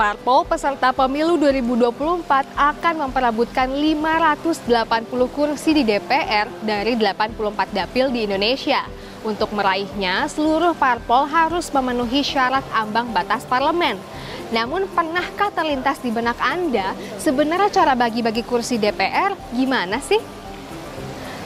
Parpol peserta pemilu 2024 akan memperebutkan 580 kursi di DPR dari 84 dapil di Indonesia. Untuk meraihnya, seluruh parpol harus memenuhi syarat ambang batas parlemen. Namun, pernahkah terlintas di benak Anda sebenarnya cara bagi-bagi kursi DPR gimana sih?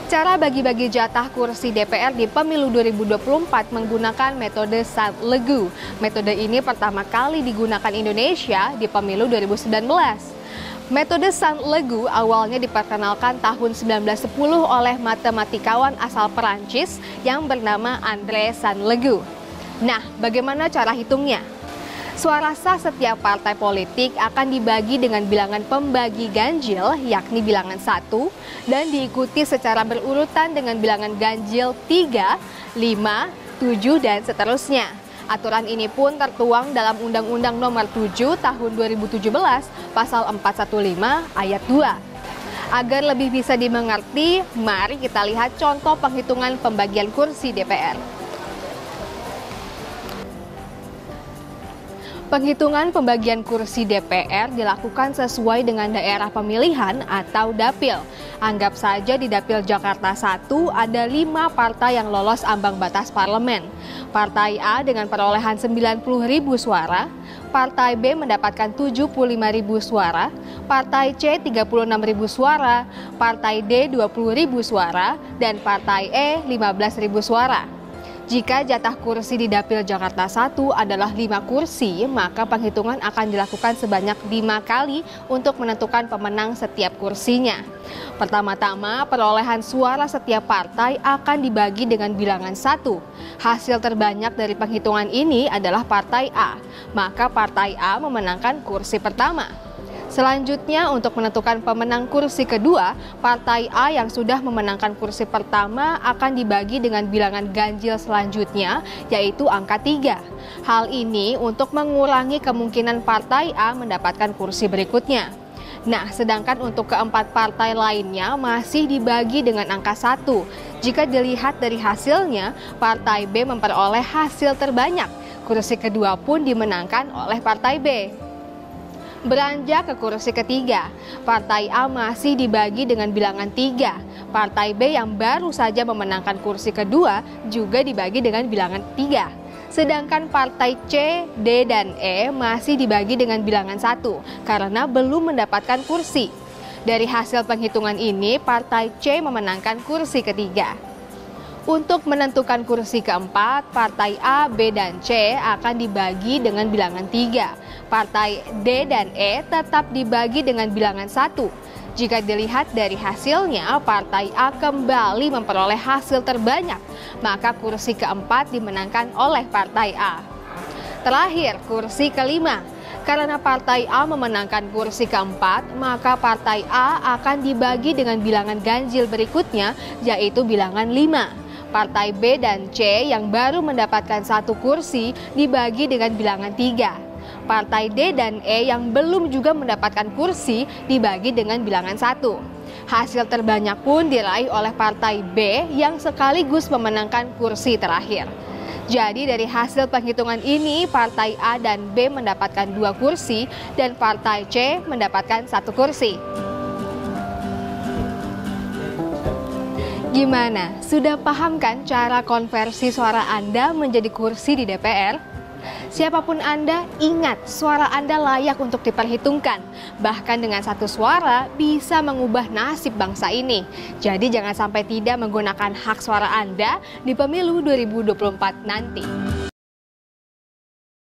Cara bagi-bagi jatah kursi DPR di pemilu 2024 menggunakan metode Saint-Legu. Metode ini pertama kali digunakan Indonesia di pemilu 2019. Metode Saint-Legu awalnya diperkenalkan tahun 1910 oleh matematikawan asal Perancis yang bernama André Saint-Legu. Nah, bagaimana cara hitungnya? Suara sah setiap partai politik akan dibagi dengan bilangan pembagi ganjil, yakni bilangan 1, dan diikuti secara berurutan dengan bilangan ganjil 3, 5, 7, dan seterusnya. Aturan ini pun tertuang dalam Undang-Undang Nomor 7 Tahun 2017, Pasal 415 Ayat 2. Agar lebih bisa dimengerti, mari kita lihat contoh penghitungan pembagian kursi DPR. Penghitungan pembagian kursi DPR dilakukan sesuai dengan daerah pemilihan atau dapil. Anggap saja di dapil Jakarta 1 ada 5 partai yang lolos ambang batas parlemen. Partai A dengan perolehan 90.000 suara, Partai B mendapatkan 75.000 suara, Partai C 36.000 suara, Partai D 20.000 suara, dan Partai E 15.000 suara. Jika jatah kursi di dapil Jakarta 1 adalah 5 kursi, maka penghitungan akan dilakukan sebanyak 5 kali untuk menentukan pemenang setiap kursinya. Pertama-tama, perolehan suara setiap partai akan dibagi dengan bilangan 1. Hasil terbanyak dari penghitungan ini adalah Partai A, maka Partai A memenangkan kursi pertama. Selanjutnya, untuk menentukan pemenang kursi kedua, Partai A yang sudah memenangkan kursi pertama akan dibagi dengan bilangan ganjil selanjutnya, yaitu angka 3. Hal ini untuk mengurangi kemungkinan Partai A mendapatkan kursi berikutnya. Nah, sedangkan untuk keempat partai lainnya masih dibagi dengan angka 1. Jika dilihat dari hasilnya, Partai B memperoleh hasil terbanyak. Kursi kedua pun dimenangkan oleh Partai B. Beranjak ke kursi ketiga, Partai A masih dibagi dengan bilangan 3. Partai B yang baru saja memenangkan kursi kedua juga dibagi dengan bilangan 3. Sedangkan Partai C, D, dan E masih dibagi dengan bilangan 1 karena belum mendapatkan kursi. Dari hasil penghitungan ini, Partai C memenangkan kursi ketiga. Untuk menentukan kursi keempat, Partai A, B, dan C akan dibagi dengan bilangan 3. Partai D dan E tetap dibagi dengan bilangan 1. Jika dilihat dari hasilnya, Partai A kembali memperoleh hasil terbanyak, maka kursi keempat dimenangkan oleh Partai A. Terakhir, kursi kelima. Karena Partai A memenangkan kursi keempat, maka Partai A akan dibagi dengan bilangan ganjil berikutnya, yaitu bilangan 5. Partai B dan C yang baru mendapatkan 1 kursi dibagi dengan bilangan 3. Partai D dan E yang belum juga mendapatkan kursi dibagi dengan bilangan 1. Hasil terbanyak pun diraih oleh Partai B yang sekaligus memenangkan kursi terakhir. Jadi dari hasil penghitungan ini, Partai A dan B mendapatkan 2 kursi dan Partai C mendapatkan 1 kursi. Gimana? Sudah paham kan cara konversi suara Anda menjadi kursi di DPR? Siapapun Anda, ingat suara Anda layak untuk diperhitungkan. Bahkan dengan 1 suara bisa mengubah nasib bangsa ini. Jadi jangan sampai tidak menggunakan hak suara Anda di pemilu 2024 nanti.